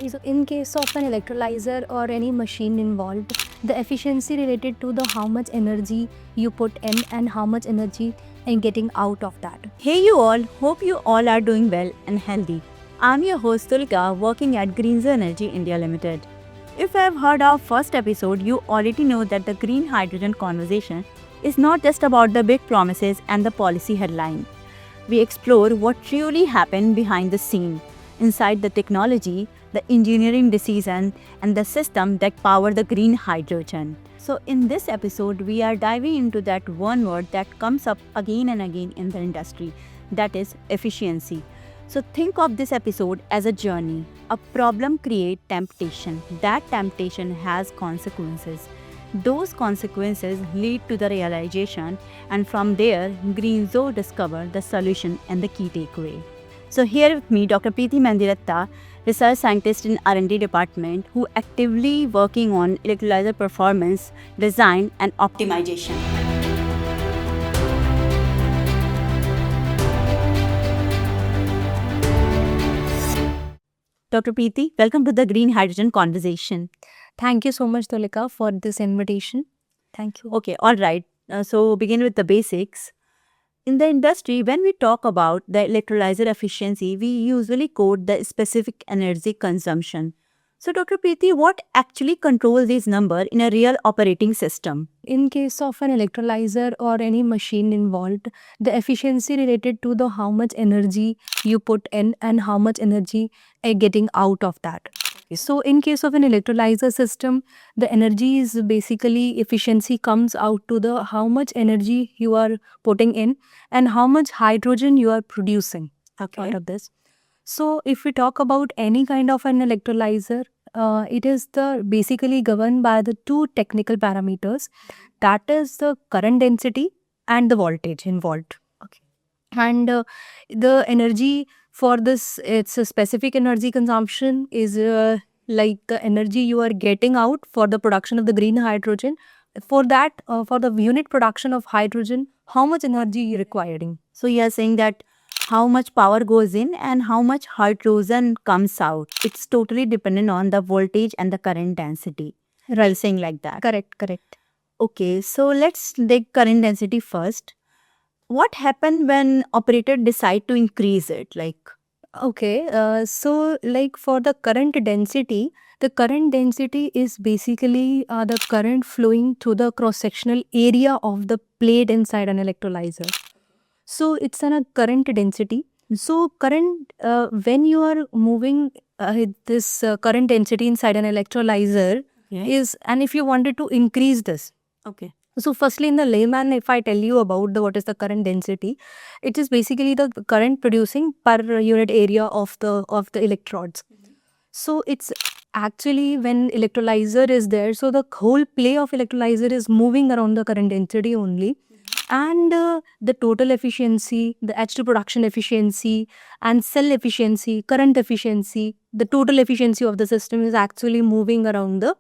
So in case of an electrolyzer or any machine involved, the efficiency related to the how much energy you put in and how much energy and getting out of that. Hey you all, hope you all are doing well and healthy. I'm your host Tulka, working at Greenzer Energy India Limited. If you have heard our first episode, you already know that the green hydrogen conversation is not just about the big promises and the policy headline. We explore what truly happened behind the scene, inside the technology, the engineering decision, and the system that power the green hydrogen. So in this episode, we are diving into that one word that comes up again and again in the industry, that is efficiency. So think of this episode as a journey. A problem creates temptation. That temptation has consequences. Those consequences lead to the realization, and from there, Greenzo discovered the solution and the key takeaway. So here with me, Dr. Preeti Mandiratta, research scientist in R&D department, who actively working on electrolyzer performance, design, and optimization. Dr. Preeti, welcome to the Green Hydrogen Conversation. Thank you so much, Tulika, for this invitation. Thank you. Okay, all right. So begin with the basics. In the industry, when we talk about the electrolyzer efficiency, we usually quote the specific energy consumption. So, Dr. Preeti, what actually controls this number in a real operating system? In case of an electrolyzer or any machine involved, the efficiency related to the how much energy you put in and how much energy getting out of that. So in case of an electrolyzer system, the energy is basically efficiency comes out to the how much energy you are putting in and how much hydrogen you are producing out of this. So if we talk about any kind of an electrolyzer, it is the basically governed by the two technical parameters, that is the current density and the voltage involved. And the energy for this, it's a specific energy consumption is like the energy you are getting out for the production of the green hydrogen. For that, for the unit production of hydrogen, how much energy you're requiring. So, you are saying that how much power goes in and how much hydrogen comes out. It's totally dependent on the voltage and the current density. Right. Saying like that. Correct. Okay, so let's take current density first. What happened when operator decide to increase it? So like for the current density is basically the current flowing through the cross-sectional area of the plate inside an electrolyzer. So it's a current density. So current, when you are moving this current density inside an electrolyzer is, and if you wanted to increase this. Okay. So firstly, in the layman, if I tell you about what is the current density, it is basically the current producing per unit area of the electrodes. So it's actually when electrolyzer is there, so the whole play of electrolyzer is moving around the current density only. And the total efficiency, the H2 production efficiency and cell efficiency, current efficiency, the total efficiency of the system is actually moving around the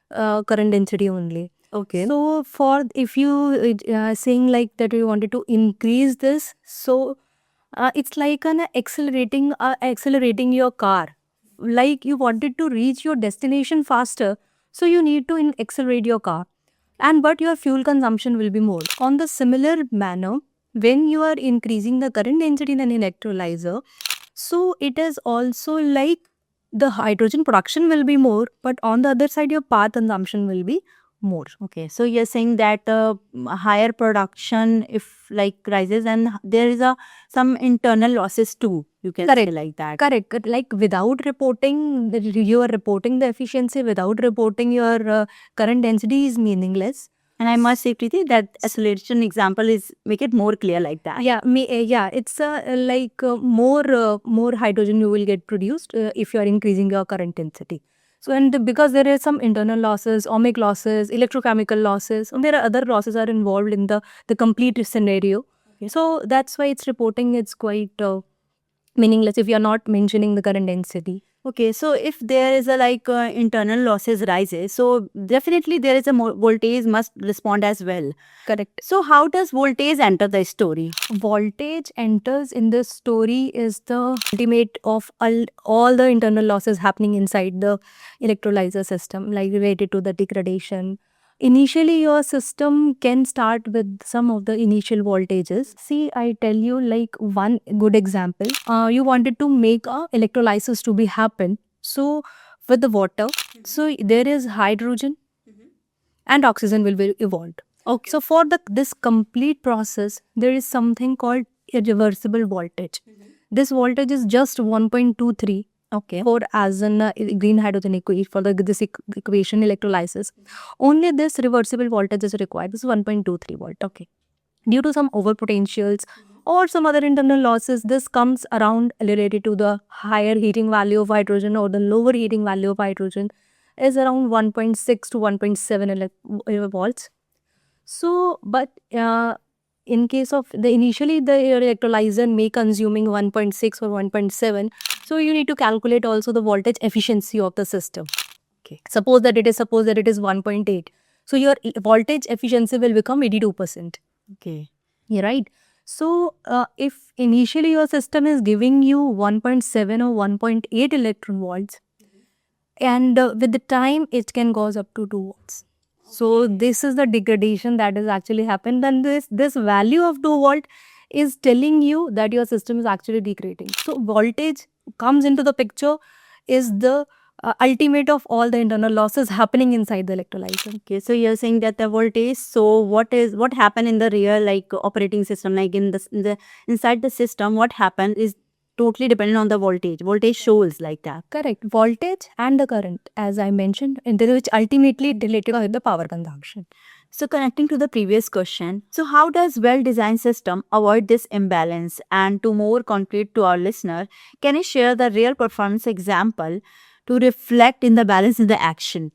current density only. Okay. So for if you saying like that you wanted to increase this, so it's like an accelerating your car. Like you wanted to reach your destination faster, so you need to accelerate your car, and but your fuel consumption will be more. On the similar manner, when you are increasing the current density in an electrolyzer, so it is also like the hydrogen production will be more, but on the other side your power consumption will be more. Okay, so you're saying that higher production if like rises and there is some internal losses too. You can say like that. Correct. Like without reporting, you are reporting the efficiency. Without reporting your current density is meaningless. And I must say, Preeti, that acceleration example is make it more clear like that. Yeah, it's more hydrogen you will get produced if you are increasing your current density. So and because there is some internal losses, ohmic losses, electrochemical losses, and there are other losses are involved in the complete scenario. Okay. So that's why it's reporting it's quite meaningless if you are not mentioning the current density. Okay, so if there is a internal losses rises, so definitely there is a voltage must respond as well. Correct. So how does voltage enter the story? Voltage enters in this story is the ultimate of all the internal losses happening inside the electrolyzer system, like related to the degradation. Initially, your system can start with some of the initial voltages. See, I tell you like one good example. You wanted to make a electrolysis to be happen. So with the water, so there is hydrogen and oxygen will be evolved. Okay. So for this complete process, there is something called irreversible voltage. This voltage is just 1.23 Okay. for as in green hydrogen equation for this equation electrolysis. Only this reversible voltage is required. This is 1.23 volt. Okay. Due to some overpotentials or some other internal losses, this comes around related to the higher heating value of hydrogen or the lower heating value of hydrogen is around 1.6 to 1.7 volts. So, but in case of the initially the electrolyzer may consuming 1.6 or 1.7, so you need to calculate also the voltage efficiency of the system. Okay. Suppose that it is 1.8, so your voltage efficiency will become 82%. Okay. Yeah, right. So if initially your system is giving you 1.7 or 1.8 electron volts, and with the time it can goes up to 2 volts. So this is the degradation that has actually happened, and this value of 2 volt is telling you that your system is actually degrading. So voltage comes into the picture is the ultimate of all the internal losses happening inside the electrolyzer. Okay, so you're saying that the voltage. So what happened in the real operating system, like in the inside the system, what happened is totally dependent on the voltage. Voltage shows like that. Correct. Voltage and the current, as I mentioned, and which ultimately related with the power consumption. So connecting to the previous question, so how does well-designed system avoid this imbalance? And to more concrete to our listener, can you share the real performance example to reflect in the balance in the action?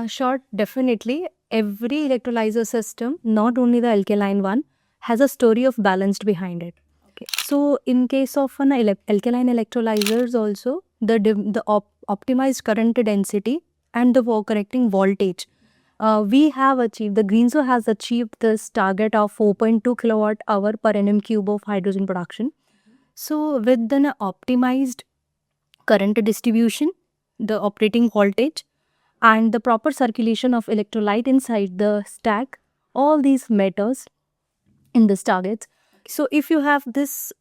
Sure, definitely. Every electrolyzer system, not only the alkaline one, has a story of balanced behind it. Okay. So, in case of an alkaline electrolyzers, also the optimized current density and the correcting voltage, we have achieved. The Greenzo has achieved this target of 4.2 kilowatt hour per nm cube of hydrogen production. So, with an optimized current distribution, the operating voltage, and the proper circulation of electrolyte inside the stack, all these matters in this targets. So if you have this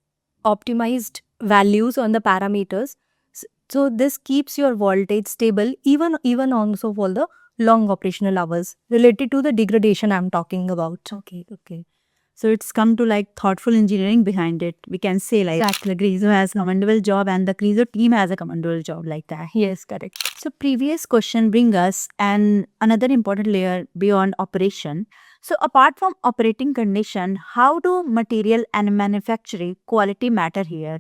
optimized values on the parameters, so this keeps your voltage stable even also for the long operational hours related to the degradation I'm talking about. Okay. So it's come to like thoughtful engineering behind it. We can say like Exactly. the Greenzo has a commendable job and the Greenzo team has a commendable job like that. Yes, correct. So previous question bring us and another important layer beyond operation. So apart from operating condition, how do material and manufacturing quality matter here?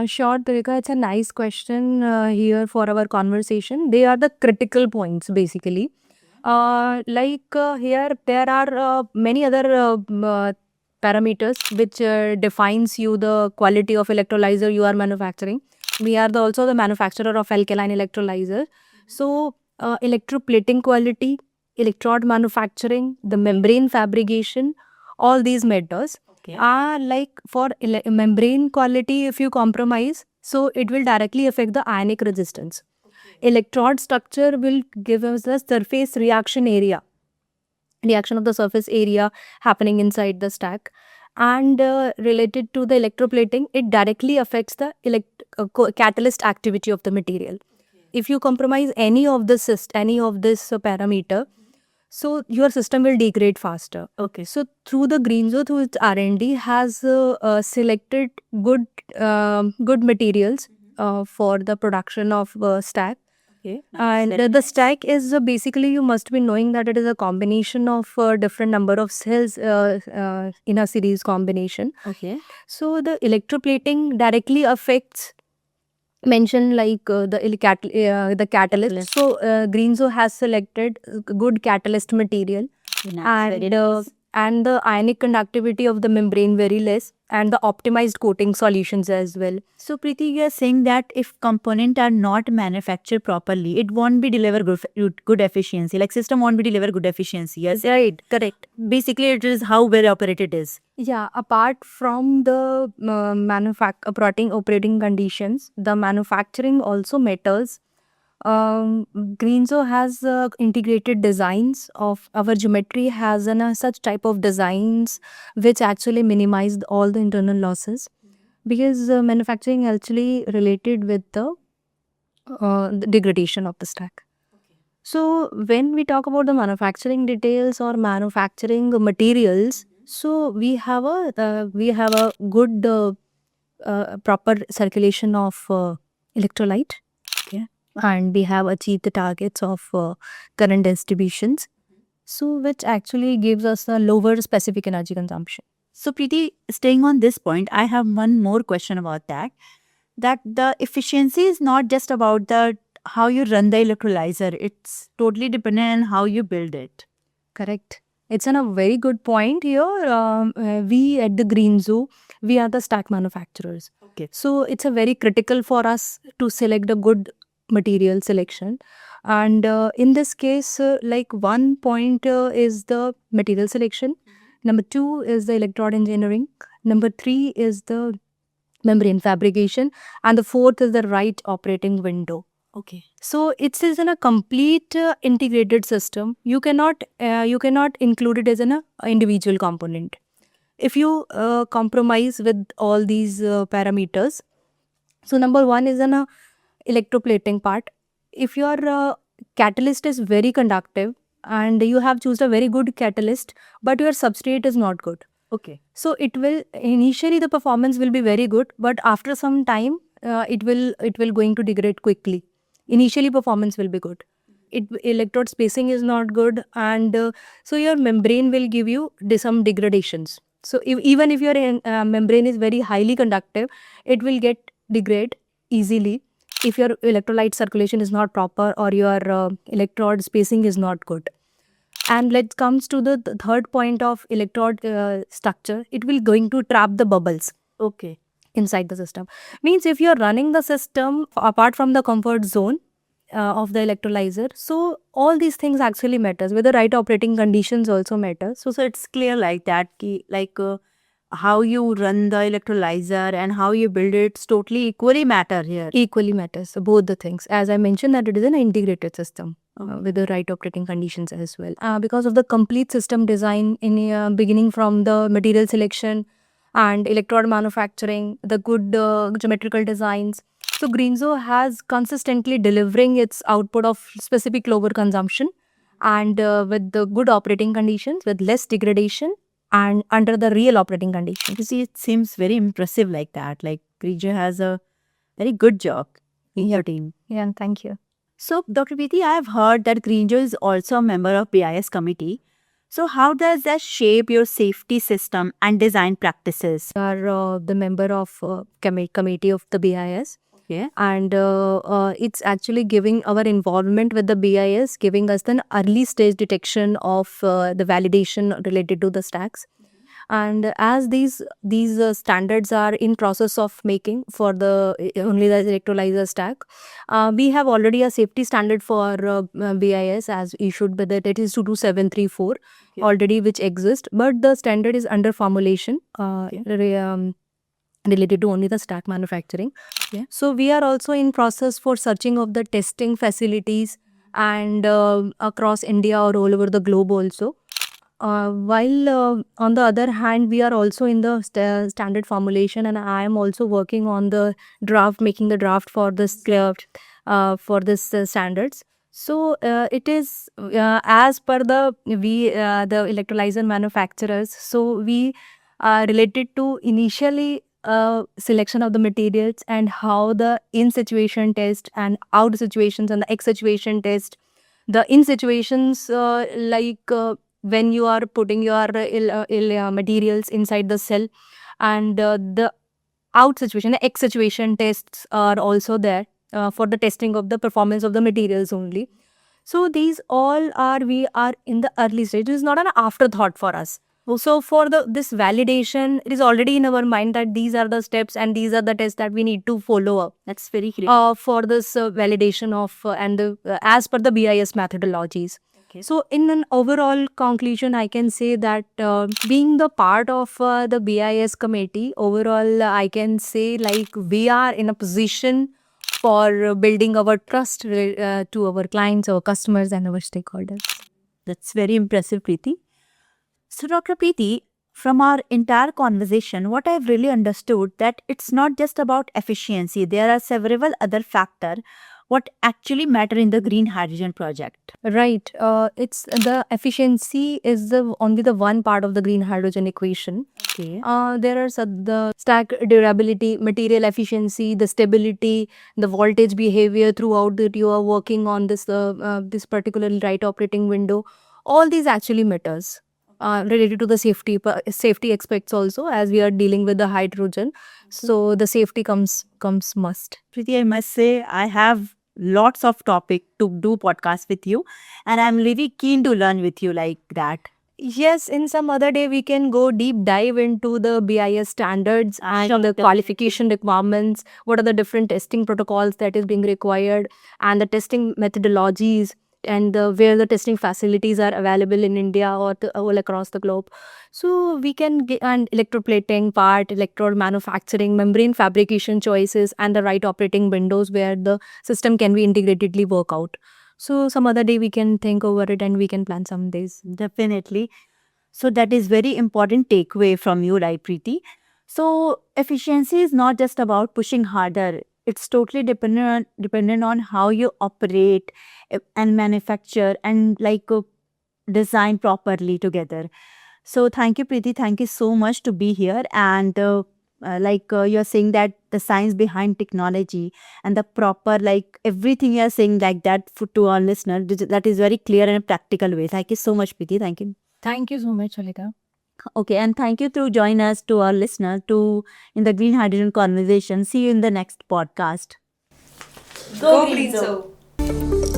Sure, Durika, it's a nice question here for our conversation. They are the critical points basically. Here there are many other parameters which defines you the quality of electrolyzer you are manufacturing. We are also the manufacturer of alkaline electrolyzer. So electroplating quality, electrode manufacturing, the membrane fabrication, all these matters. Okay. Like for membrane quality, if you compromise, so it will directly affect the ionic resistance. Electrode structure will give us the surface reaction of the surface area happening inside the stack. And related to the electroplating, it directly affects the catalyst activity of the material. If you compromise any of this parameter, so your system will degrade faster. Okay. So through the Greenzo, through its R&D, has selected good materials for the production of stack. Okay. And the stack is basically, you must be knowing that it is a combination of different number of cells in a series combination. Okay. So the electroplating directly affects mention like the catalyst. So Greenzo has selected good catalyst material, Nice. and and the ionic conductivity of the membrane very less, and the optimized coating solutions as well. So Preeti, you are saying that if components are not manufactured properly, it won't be deliver good efficiency. Like system won't be deliver good efficiency. Yes, Right, correct. basically it is how well operated it is. Yeah, apart from the operating conditions, the manufacturing also matters. Greenzo has integrated designs of our geometry has such type of designs which actually minimize all the internal losses, because manufacturing actually related with the degradation of the stack. So when we talk about the manufacturing details or manufacturing materials, so we have a good proper circulation of electrolyte. Okay, and we have achieved the targets of current distributions, so which actually gives us a lower specific energy consumption. So Preeti, staying on this point, I have one more question about that. That the efficiency is not just about the how you run the electrolyzer. It's totally dependent on how you build it. Correct. It's a very good point here. We at the Green Zoo, we are the stack manufacturers. Okay. So it's a very critical for us to select a good material selection. And in this case, like one point is the material selection. Number two is the electrode engineering. Number three is the membrane fabrication. And the fourth is the right operating window. Okay. So it is in a complete integrated system. You cannot include it as an individual component. If you compromise with all these parameters, so number one is an electroplating part. If your catalyst is very conductive and you have chosen a very good catalyst, but your substrate is not good, Okay. so it will initially the performance will be very good, but after some time it will going to degrade quickly. Initially performance will be good, electrode spacing is not good, and so your membrane will give you some degradations. So even if your membrane is very highly conductive, it will get degrade easily if your electrolyte circulation is not proper or your electrode spacing is not good. And let's comes to the third point of electrode structure. It will going to trap the bubbles Okay. inside the system. Means if you're running the system apart from the comfort zone of the electrolyzer, so all these things actually matters. With the right operating conditions also matters. So it's clear like that ki, like how you run the electrolyzer and how you build it's totally equally matter here. Equally matters. So both the things. As I mentioned that it is an integrated system. Okay. With the right operating conditions as well. Because of the complete system design in beginning from the material selection and electrode manufacturing, the good geometrical designs. So Greenzo has consistently delivering its output of specific lower consumption and with the good operating conditions, with less degradation and under the real operating conditions. You see, it seems very impressive like that. Like Greenzo has a very good job in your team. Yeah, thank you. So, Dr. Preeti, I have heard that Greenjo is also a member of BIS committee. So, how does that shape your safety system and design practices? We are the member of committee of the BIS. Yeah. And it's actually giving our involvement with the BIS, giving us an early stage detection of the validation related to the stacks. And as these standards are in process of making for the only the electrolyzer stack, we have already a safety standard for BIS as issued by that is 22734 already which exists, but the standard is under formulation related to only the stack manufacturing. Yeah. So we are also in process for searching of the testing facilities and across India or all over the globe also. While on the other hand, we are also in the standard formulation, and I am also working on the draft, making the draft for this standards. So it is as per the electrolyzer manufacturers. So we are related to initially selection of the materials and how the in situation test and out situations and the X situation test. The in situations when you are putting your materials inside the cell, and the out situation, the X situation tests are also there for the testing of the performance of the materials only. So these all are, we are in the early stage. It is not an afterthought for us. So for this validation, it is already in our mind that these are the steps and these are the tests that we need to follow up That's very great. for this validation of and as per the BIS methodologies. Okay. So in an overall conclusion, I can say that being the part of the BIS committee, overall, I can say like we are in a position for building our trust to our clients, our customers, and our stakeholders. That's very impressive, Preeti. So, Dr. Preeti, from our entire conversation, what I've really understood that it's not just about efficiency. There are several other factors what actually matter in the green hydrogen project. Right. It's the efficiency is the only the one part of the green hydrogen equation. Okay. There are the stack durability, material efficiency, the stability, the voltage behavior throughout that you are working on this particular right operating window. All these actually matters. Related to the safety aspects also, as we are dealing with the hydrogen, so the safety comes must. Preeti, I must say I have lots of topic to do podcast with you, and I'm really keen to learn with you like that. Yes, in some other day we can go deep dive into the BIS standards and the qualification requirements, what are the different testing protocols that is being required, and the testing methodologies, and where the testing facilities are available in India or all across the globe. So we can get and electroplating part, electrode manufacturing, membrane fabrication choices, and the right operating windows where the system can be integratedly work out. So some other day we can think over it and we can plan some days. Definitely. So that is very important takeaway from you, right, Preeti? So efficiency is not just about pushing harder. It's totally dependent on how you operate and manufacture and design properly together. So thank you, Preeti. Thank you so much to be here. And you're saying that the science behind technology and the proper everything you're saying like that to our listener, that is very clear in a practical way. Thank you so much, Preeti. Thank you. Thank you so much, Alika. Okay, and thank you to join us to our listener to in the Green Hydrogen Conversation. See you in the next podcast. Go Green Zo.